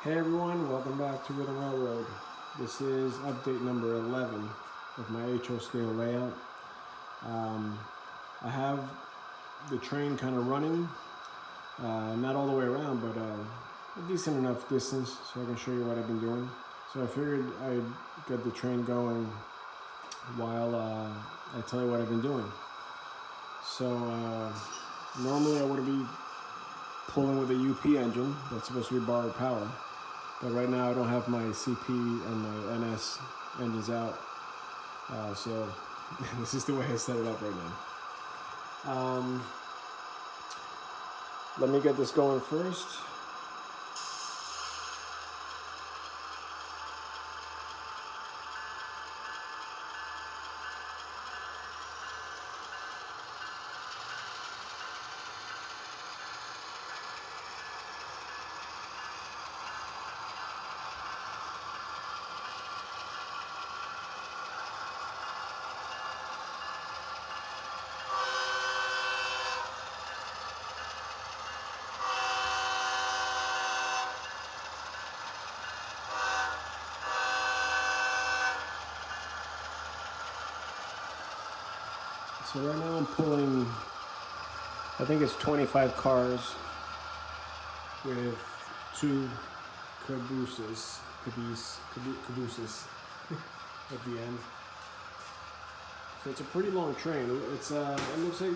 Hey everyone, welcome back to Rhythm Railroad. This is update number 11 of my HO scale layout. I have the train kind of running, not all the way around, but a decent enough distance so I can show you what I've been doing. So I figured I'd get the train going while I tell you what I've been doing. So normally I would be pulling with a UP engine that's supposed to be borrowed power. But right now I don't have my CP and my NS engines out, so this is the way I set it up right now. Let me get this going first. So right now I'm pulling, I think it's 25 cars with two cabooses at the end. So it's a pretty long train. It looks like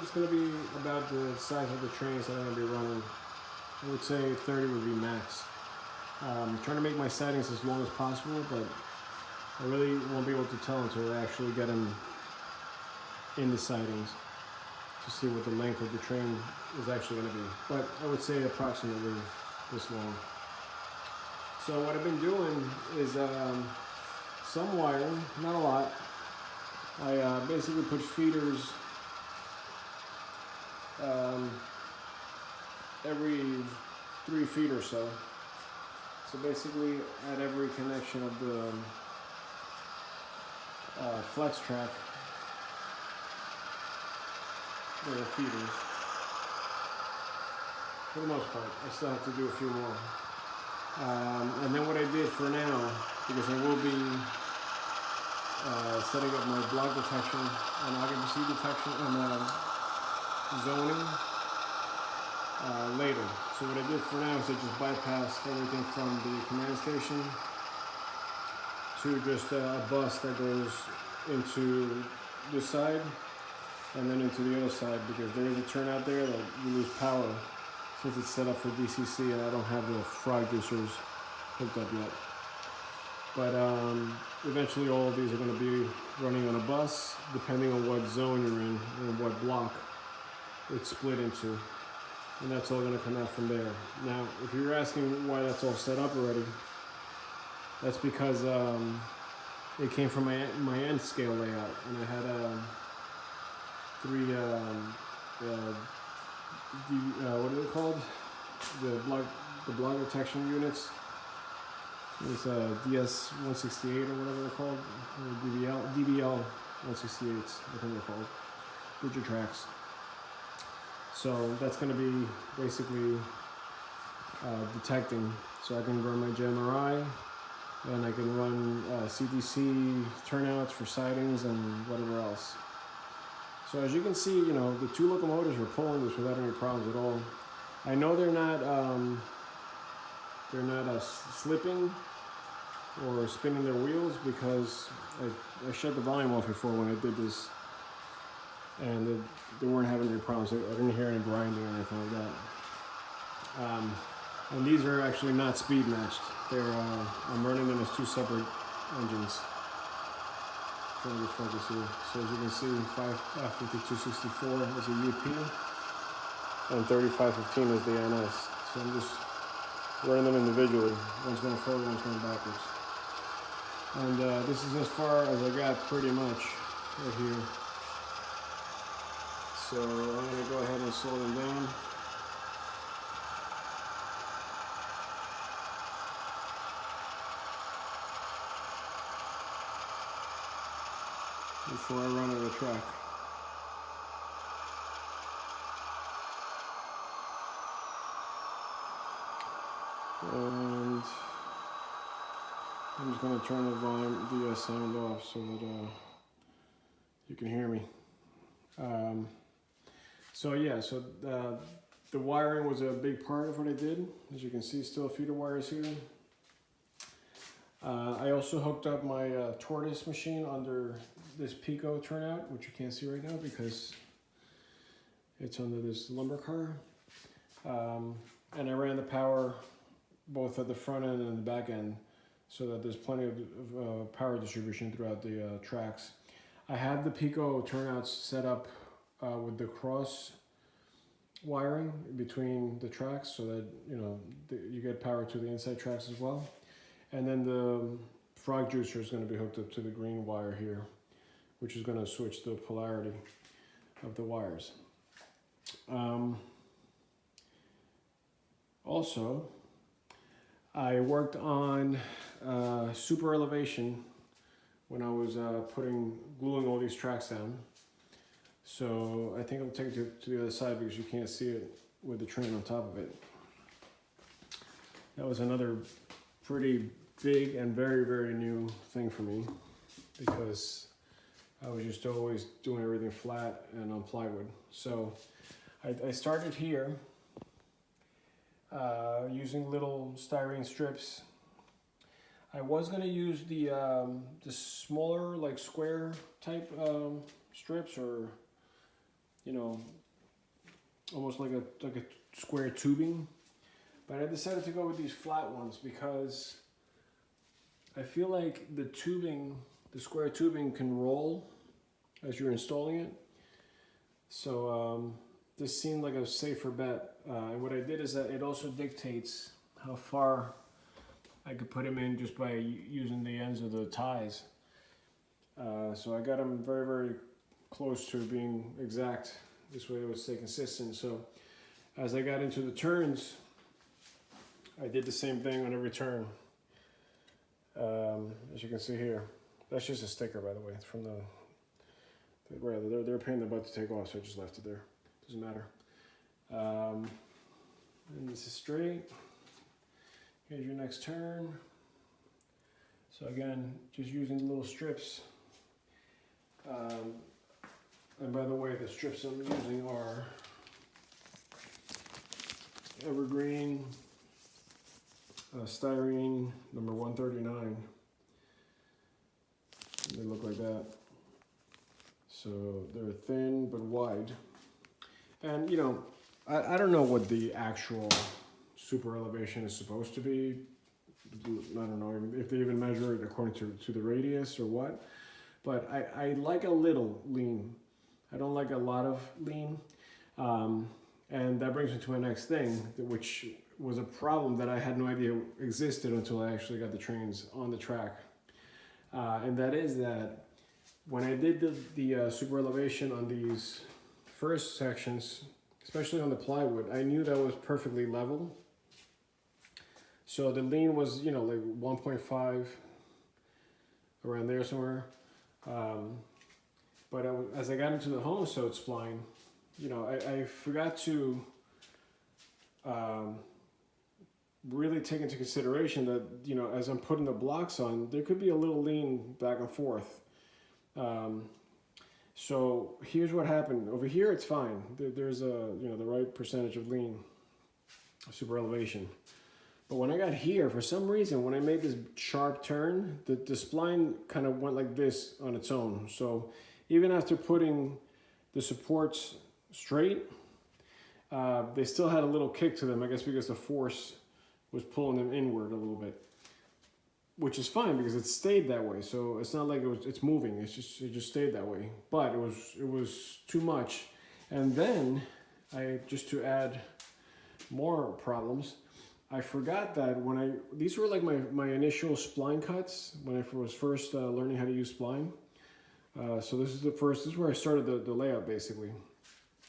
it's going to be about the size of the trains that I'm going to be running. I would say 30 would be max. I'm trying to make my sidings as long as possible, but I really won't be able to tell until I actually get them in the sidings to see what the length of the train is actually going to be. But I would say approximately this long. So what I've been doing is some wiring, not a lot. I basically put feeders every 3 feet or so. So basically at every connection of the flex track, there are feeders. For the most part, I still have to do a few more. And then what I did for now, because I will be setting up my block detection and occupancy detection and zoning later. So what I did for now is I just bypassed everything from the command station to just a bus that goes into this side and then into the other side, because there is a turnout there that you lose power since it's set up for DCC and I don't have the frog juicers hooked up yet. But eventually all of these are going to be running on a bus, depending on what zone you're in and what block it's split into. And that's all going to come out from there. Now, if you're asking why that's all set up already, that's because it came from my end scale layout, and I had 3 what are they called? The block detection units. It's DS 168 or whatever they're called, or DBL 168s, I think they're called, Digitracks. So that's going to be basically detecting. So I can run my JMRI, and I can run CDC turnouts for sidings and whatever else. So as you can see, you know, the 2 locomotives are pulling this without any problems at all. I know they're not slipping or spinning their wheels because I shut the volume off before when I did this, and they weren't having any problems. I didn't hear any grinding or anything like that. And these are actually not speed matched. I'm running them as 2 separate engines. Trying to focus here. So as you can see, 55264 is a UP and 3515 is the NS. So I'm just running them individually. One's going forward, one's going backwards. And this is as far as I got pretty much right here. So I'm going to go ahead and slow them down. Before I run out of the track. And I'm just going to turn the volume, the sound off so that you can hear me. So yeah, so the wiring was a big part of what I did. As you can see, still feeder wires here. I also hooked up my tortoise machine under this Pico turnout, which you can't see right now because it's under this lumber car. And I ran the power both at the front end and the back end so that there's plenty of power distribution throughout the tracks. I have the Pico turnouts set up with the cross wiring between the tracks so that you get power to the inside tracks as well. And then the frog juicer is going to be hooked up to the green wire here, which is going to switch the polarity of the wires. Also, I worked on Superelevation when I was gluing all these tracks down. So I think I'll take it to the other side because you can't see it with the train on top of it. That was another pretty big and very, very new thing for me because I was just always doing everything flat and on plywood. So I started here using little styrene strips. I was going to use the smaller, like square type strips, or almost like a square tubing, but I decided to go with these flat ones because I feel like the square tubing can roll as you're installing it. So this seemed like a safer bet. And what I did is that it also dictates how far I could put them in just by using the ends of the ties. So I got them very, very close to being exact. This way it would stay consistent. So as I got into the turns, I did the same thing on every turn. As you can see here, that's just a sticker, by the way. It's from they're a pain in the butt to take off, so I just left it there. Doesn't matter. And this is straight. Here's your next turn. So again, just using the little strips. And by the way, the strips I'm using are evergreen styrene number 139. They look like that. So they're thin but wide. And I don't know what the actual Superelevation is supposed to be. I don't know if they even measure it according to the radius or what. But I like a little lean. I don't like a lot of lean. And that brings me to my next thing, which was a problem that I had no idea existed until I actually got the trains on the track. And that is that when I did the Superelevation on these first sections, especially on the plywood, I knew that was perfectly level. So the lean was, like 1.5, around there somewhere. But as I got into the homosew spline, I forgot to really take into consideration that, as I'm putting the blocks on, there could be a little lean back and forth. So here's what happened. Over here, it's fine. There's the right percentage of lean, Superelevation. But when I got here, for some reason, when I made this sharp turn, the spline kind of went like this on its own. So even after putting the supports straight, they still had a little kick to them, I guess because the force was pulling them inward a little bit, which is fine because it stayed that way. So it's not like it's moving. It just stayed that way. But it was too much. And then just to add more problems, I forgot that these were like my initial spline cuts when I was first learning how to use spline. So this is where I started the layout basically,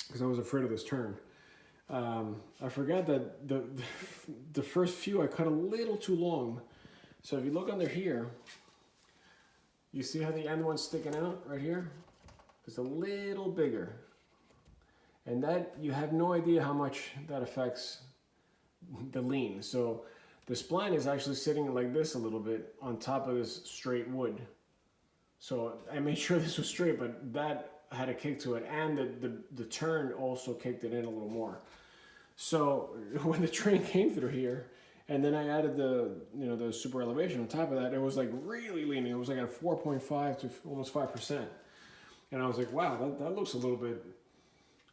because I was afraid of this turn. I forgot that the first few I cut a little too long. So if you look under here, you see how the end one's sticking out right here? It's a little bigger. And that, you have no idea how much that affects the lean. So The spline is actually sitting like this a little bit on top of this straight wood. So I made sure this was straight, but that had a kick to it, and the turn also kicked it in a little more. So when the train came through here, and then I added the the Superelevation on top of that, it was like really leaning. It was like at 4.5 to almost 5%, and I was like, wow, that looks a little bit.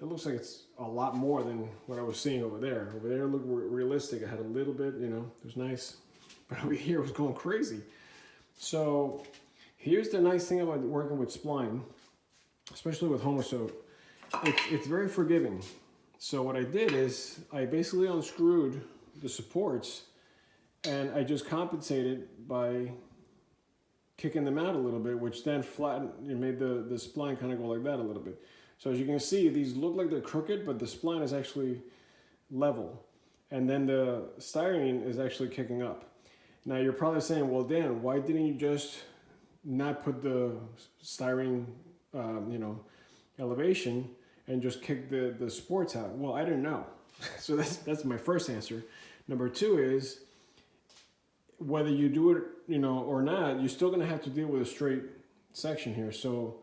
It looks like it's a lot more than what I was seeing over there. Over there, it looked realistic. It had a little bit, it was nice, but over here it was going crazy. So here's the nice thing about working with spline, especially with Homosote. It's very forgiving. So what I did is I basically unscrewed the supports, and I just compensated by kicking them out a little bit, which then flattened, made the spline kind of go like that a little bit. So as you can see, these look like they're crooked, but the spline is actually level. And then the styrene is actually kicking up. Now you're probably saying, well, Dan, why didn't you just not put the styrene, elevation and just kick the supports out? Well, I didn't know. So that's my first answer. Number two is, whether you do it, or not, you're still gonna have to deal with a straight section here. So,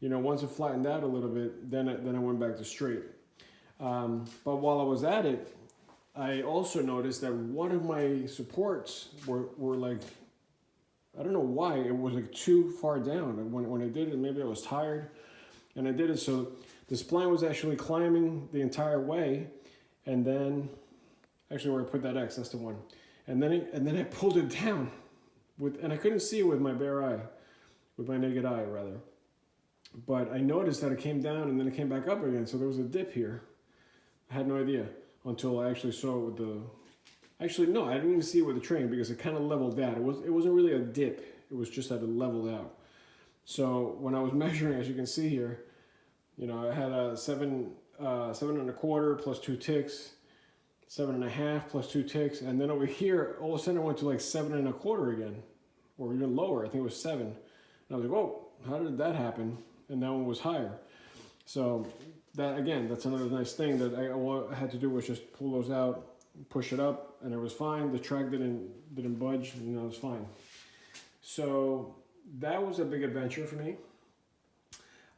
once it flattened out a little bit, then I went back to straight. But while I was at it, I also noticed that one of my supports were like, I don't know why, it was like too far down. When I did it, maybe I was tired, and I did it so the spline was actually climbing the entire way, and then, actually where I put that X, that's the one. And then I pulled it down, and I couldn't see it with my bare eye, with my naked eye rather. But I noticed that it came down and then it came back up again, so there was a dip here. I had no idea until I actually saw it with the, actually no, I didn't even see it with the train because it kind of leveled out. It wasn't really a dip, it was just that it leveled out. So when I was measuring, as you can see here, I had a 7.25 plus 2 ticks, 7.5 plus 2 ticks, and then over here, all of a sudden I went to like 7.25 again, or even lower. I think it was 7. And I was like, whoa, how did that happen? And that one was higher. So that, again, that's another nice thing that I had to do, was just pull those out, push it up, and it was fine. The track didn't budge, it was fine. So that was a big adventure for me.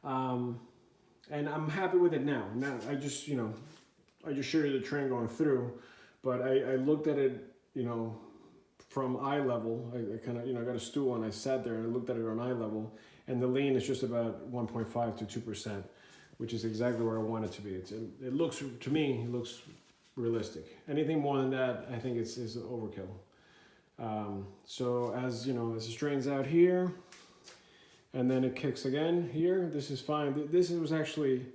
And I'm happy with it now. Now I just showed you the train going through, but I looked at it, from eye level. I kind of, I got a stool and I sat there and I looked at it on eye level, and the lean is just about 1.5 to 2%, which is exactly where I want it to be. It looks, to me, it looks realistic. Anything more than that, I think is overkill. So as as it straightens out here, and then it kicks again here, this is fine. This was actually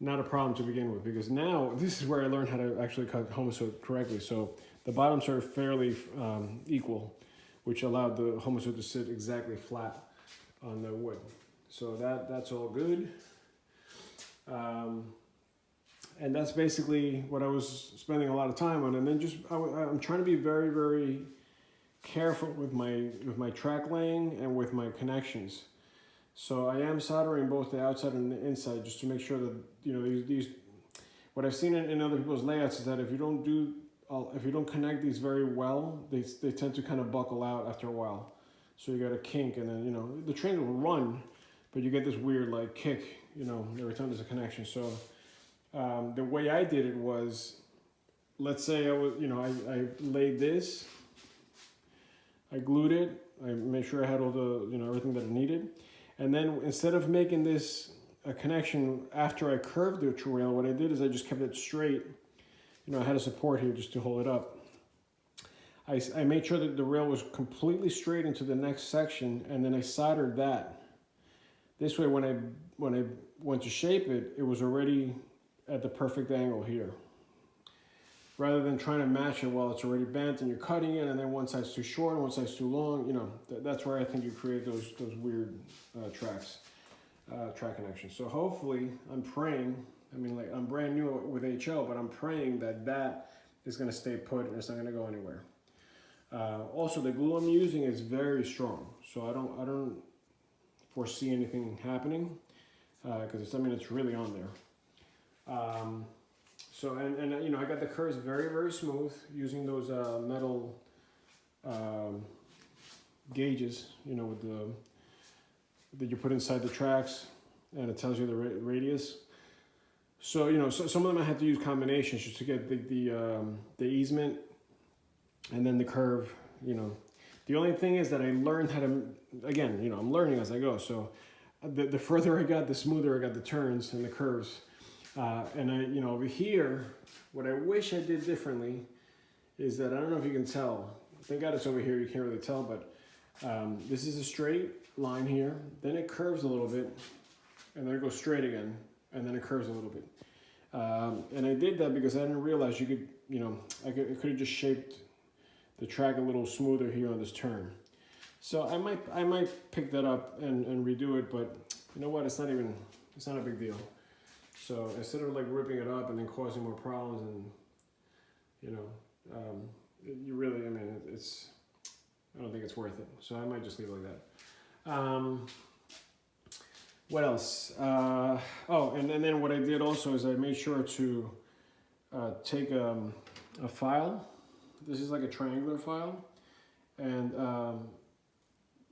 not a problem to begin with, because now this is where I learned how to actually cut Homosote correctly. So the bottoms are fairly equal, which allowed the Homosote to sit exactly flat on the wood. So that's all good. And that's basically what I was spending a lot of time on. And then I'm trying to be very, very careful with my track laying and with my connections. So I am soldering both the outside and the inside, just to make sure that these. What I've seen in other people's layouts is that if you don't connect these very well, they tend to kind of buckle out after a while. So you got a kink, and then the train will run, but you get this weird like kick, every time there's a connection. So the way I did it was, let's say I laid this, I glued it, I made sure I had all the everything that I needed. And then instead of making this a connection after I curved the rail, what I did is I just kept it straight. I had a support here just to hold it up. I made sure that the rail was completely straight into the next section, and then I soldered that. This way, when I went to shape it, it was already at the perfect angle here. Rather than trying to match it while it's already bent and you're cutting it, and then one side's too short and one side's too long, that's where I think you create those weird track connections. So hopefully, I'm praying, I'm brand new with HL, but I'm praying that is going to stay put and it's not going to go anywhere. Also, the glue I'm using is very strong, so I don't foresee anything happening, because it's really on there. So, and I got the curves very, very smooth using those metal gauges, you know, with the that you put inside the tracks, and it tells you the radius. So you know, so some of them I had to use combinations just to get the easement and then the curve. You know, the only thing is that I learned how to, again, you know, I'm learning as I go. So the further I got, the smoother I got the turns and the curves. And I, you know, over here, what I wish I did differently is that, I don't know if you can tell, thank God it's over here, you can't really tell, but this is a straight line here, then it curves a little bit, and then it goes straight again, and then it curves a little bit. And I did that because I didn't realize you could, you know, I could have just shaped the track a little smoother here on this turn. So I might pick that up and redo it, but you know what, it's not a big deal. So instead of like ripping it up and then causing more problems, and you know, you really, I mean, I don't think it's worth it. So I might just leave it like that. What else? Oh, and then what I did also is I made sure to take a file. This is like a triangular file, and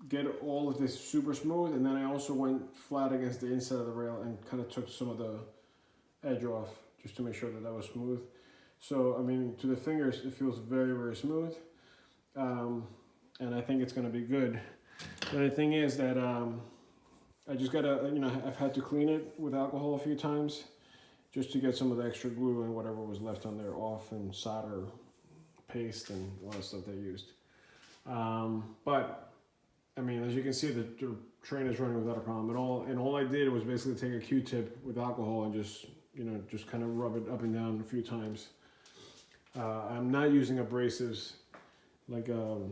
get all of this super smooth. And then I also went flat against the inside of the rail and kind of took some of the edge off just to make sure that was smooth. So I mean, to the fingers it feels very, very smooth, and I think it's going to be good. The only thing is that I just gotta, you know, I've had to clean it with alcohol a few times just to get some of the extra glue and whatever was left on there off, and solder paste and a lot of stuff they used. But I mean, as you can see, the train is running without a problem at all. And all I did was basically take a Q-tip with alcohol and just, you know, just kind of rub it up and down a few times. I'm not using abrasives like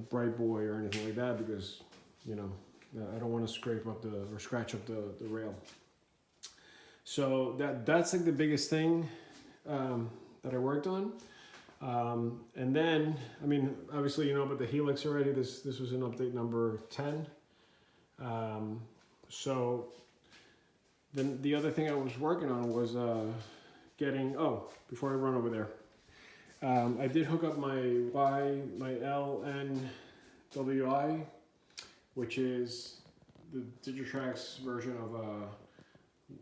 Bright Boy or anything like that because, you know, I don't want to scrape up or scratch up the rail. So that's like the biggest thing that I worked on. And then, I mean, obviously you know about the Helix already. This was in update number 10. So then the other thing I was working on was getting, before I run over there, I did hook up my LNWI, which is the Digitrax version of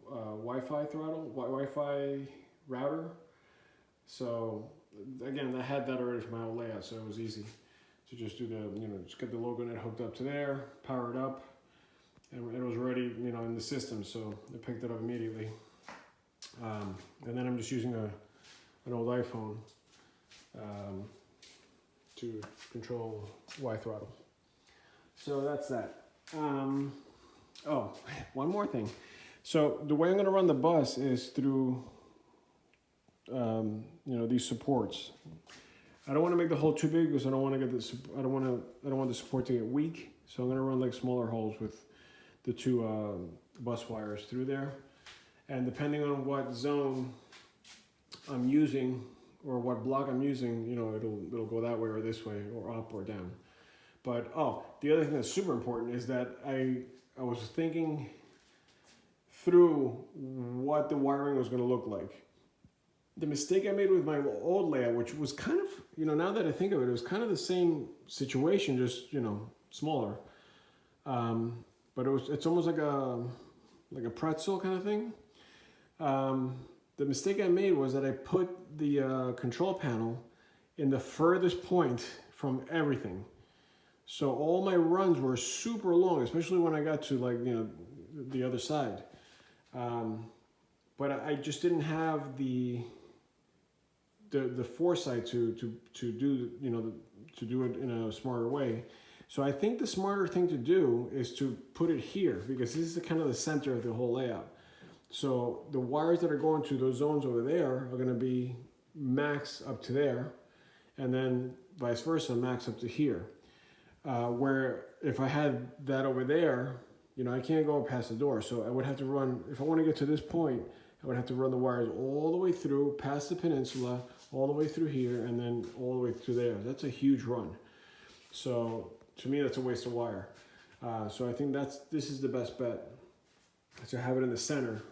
Wi-Fi throttle, Wi-Fi router. So again, I had that already for my old layout, so it was easy to just do just get the logo net hooked up to there, power it up, and it was already, you know, in the system, so I picked it up immediately. And then I'm just using an old iPhone to control Y-throttle. So that's that. One more thing. So the way I'm going to run the bus is through these supports. I don't want to make the hole too big because I don't want the support to get weak. So I'm going to run like smaller holes with the two bus wires through there. And depending on what zone I'm using or what block I'm using, you know, it'll go that way or this way or up or down. But the other thing that's super important is that I was thinking through what the wiring was going to look like. The mistake I made with my old layout, which was kind of, you know, now that I think of it, it was kind of the same situation, just, you know, smaller. But it's almost like a pretzel kind of thing. The mistake I made was that I put the control panel in the furthest point from everything. So all my runs were super long, especially when I got to, like, you know, the other side. But I just didn't have the foresight to do, you know, to do it in a smarter way. So I think the smarter thing to do is to put it here, because this is kind of the center of the whole layout. So the wires that are going to those zones over there are going to be max up to there, and then vice versa, max up to here. Where if I had that over there, you know, I can't go past the door. So I would have to run, if I want to get to this point, I would have to run the wires all the way through, past the peninsula, all the way through here, and then all the way through there. That's a huge run. So to me, that's a waste of wire. So I think this is the best bet, to have it in the center,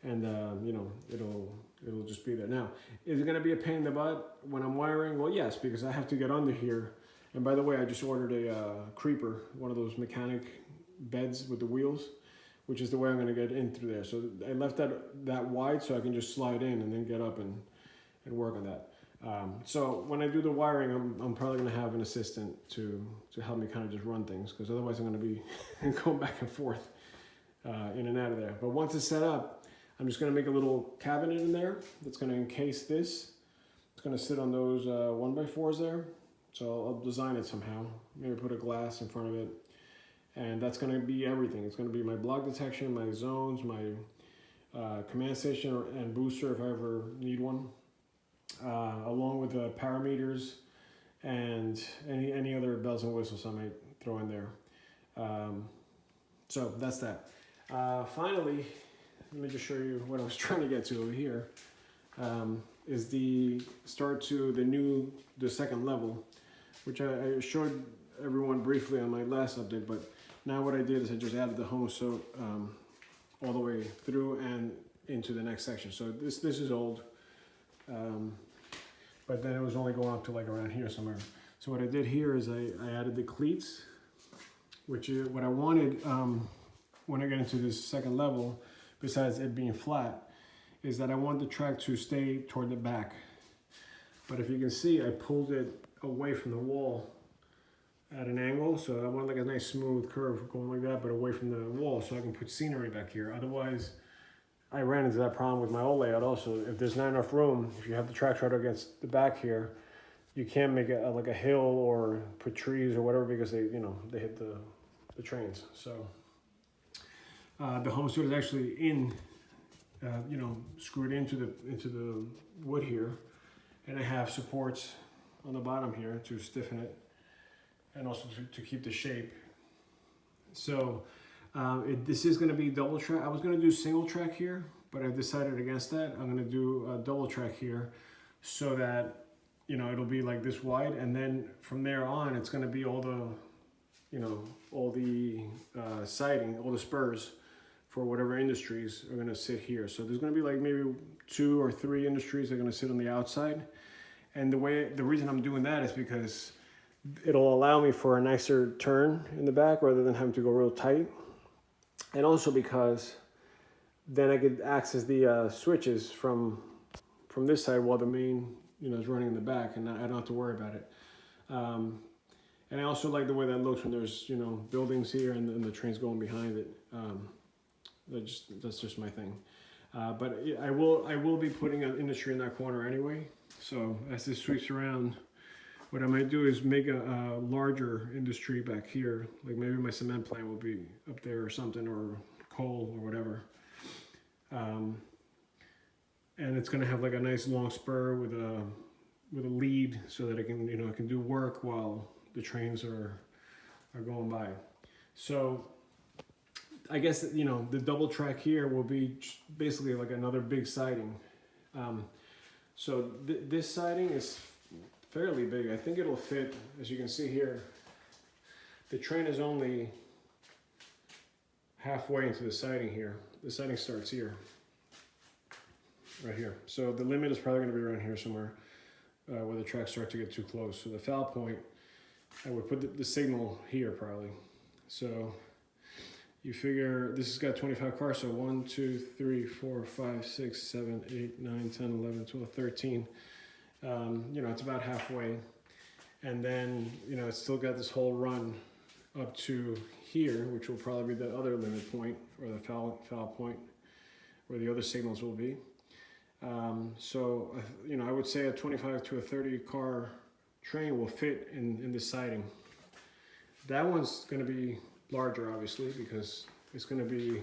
and you know, it'll just be there. Now, is it going to be a pain in the butt when I'm wiring? Well, yes, because I have to get under here And by the way, I just ordered a creeper, one of those mechanic beds with the wheels, which is the way I'm going to get in through there. So I left that wide so I can just slide in and then get up and work on that. So when I do the wiring, I'm probably going to have an assistant to help me kind of just run things, because otherwise I'm going to be going back and forth in and out of there. But once it's set up, I'm just going to make a little cabinet in there that's going to encase this. It's going to sit on those 1x4s there. So I'll design it somehow. Maybe put a glass in front of it. And that's going to be everything. It's going to be my block detection, my zones, my command station and booster if I ever need one. Along with the parameters and any other bells and whistles I might throw in there. So that's that. Finally, let me just show you what I was trying to get to over here. Is the start to the second level, which I showed everyone briefly on my last update, but now what I did is I just added the home so all the way through and into the next section. So this is old, but then it was only going up to like around here somewhere. So what I did here is I added the cleats, which is what I wanted when I get into this second level, besides it being flat, is that I want the track to stay toward the back. But if you can see, I pulled it away from the wall at an angle, so I want like a nice smooth curve going like that, but away from the wall so I can put scenery back here. Otherwise, I ran into that problem with my old layout also. If there's not enough room, if you have the track right against the back here, you can't make it like a hill or put trees or whatever, because they hit the trains. So the home suit is actually in, screwed into the wood here, and I have supports on the bottom here to stiffen it and also to keep the shape. So this is going to be double track. I was going to do single track here, but I've decided against that. I'm going to do a double track here so that it'll be like this wide, and then from there on it's going to be all the siding, all the spurs for whatever industries are going to sit here. So there's going to be like maybe 2 or 3 industries that are going to sit on the outside. And the reason I'm doing that is because it'll allow me for a nicer turn in the back rather than having to go real tight. And also because then I could access the switches from this side while the main is running in the back, and I don't have to worry about it. And I also like the way that looks when there's buildings here and the train's going behind it. That's just my thing. But I will be putting an industry in that corner anyway. So as this sweeps around, what I might do is make a larger industry back here. Like maybe my cement plant will be up there or something, or coal or whatever. And it's gonna have like a nice long spur with a lead so that it can it can do work while the trains are going by. So I guess the double track here will be basically like another big siding. So this siding is fairly big. I think it'll fit, as you can see here. The train is only halfway into the siding here. The siding starts here, right here. So the limit is probably going to be around here somewhere, where the tracks start to get too close. So the foul point, I would put the signal here probably. So you figure this has got 25 cars, so 1, 2, 3, 4, 5, 6, 7, 8, 9, 10, 11, 12, 13. It's about halfway. And then, it's still got this whole run up to here, which will probably be the other limit point, or the foul point, where the other signals will be. So, I would say a 25 to a 30 car train will fit in this siding. That one's going to be larger, obviously, because it's going to be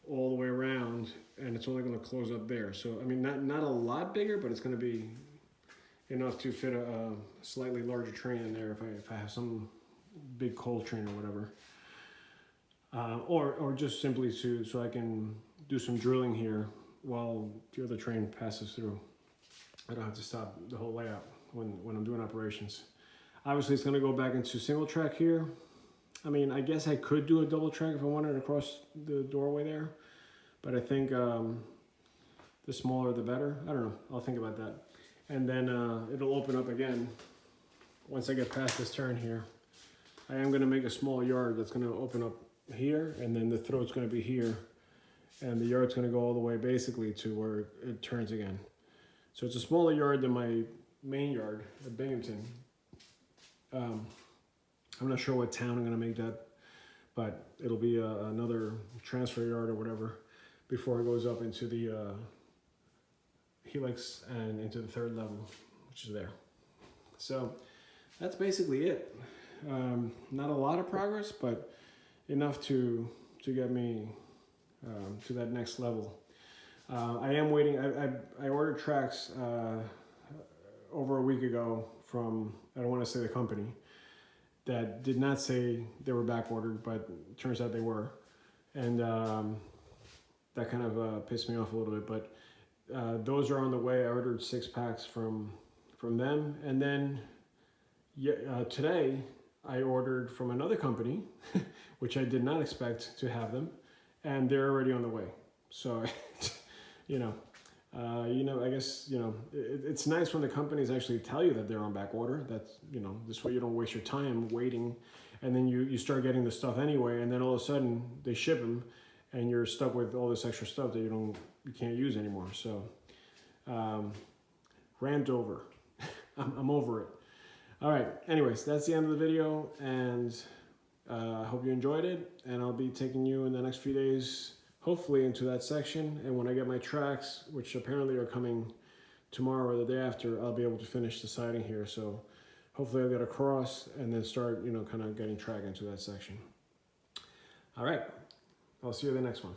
all the way around, and it's only going to close up there. So, I mean, not a lot bigger, but it's going to be enough to fit a slightly larger train in there if I have some big coal train or whatever. Or just simply so I can do some drilling here while the other train passes through. I don't have to stop the whole layout when I'm doing operations. Obviously, it's going to go back into single track here. I mean, I guess I could do a double track if I wanted across the doorway there, but I think the smaller the better. I don't know. I'll think about that. And then it'll open up again once I get past this turn here, I am going to make a small yard that's going to open up here, and then the throat's going to be here, and the yard's going to go all the way basically to where it turns again. So it's a smaller yard than my main yard at Binghamton. I'm not sure what town I'm going to make that, but it'll be another transfer yard or whatever before it goes up into the helix and into the third level, which is there. So that's basically it. Not a lot of progress, but enough to get me to that next level. I am waiting. I ordered tracks over a week ago from, I don't want to say the company, that did not say they were back ordered, but it turns out they were. And that kind of pissed me off a little bit, but those are on the way. I ordered 6 packs from them. And then today I ordered from another company, which I did not expect to have them, and they're already on the way. So, I guess, it's nice when the companies actually tell you that they're on back order. That's, this way you don't waste your time waiting, and then you start getting the stuff anyway, and then all of a sudden they ship them, and you're stuck with all this extra stuff that you can't use anymore. So, rant over. I'm over it. All right. Anyways, that's the end of the video, and I hope you enjoyed it. And I'll be taking you in the next few days, hopefully, into that section. And when I get my tracks, which apparently are coming tomorrow or the day after, I'll be able to finish the siding here. So hopefully I'll get across and then start, kind of getting track into that section. All right. I'll see you in the next one.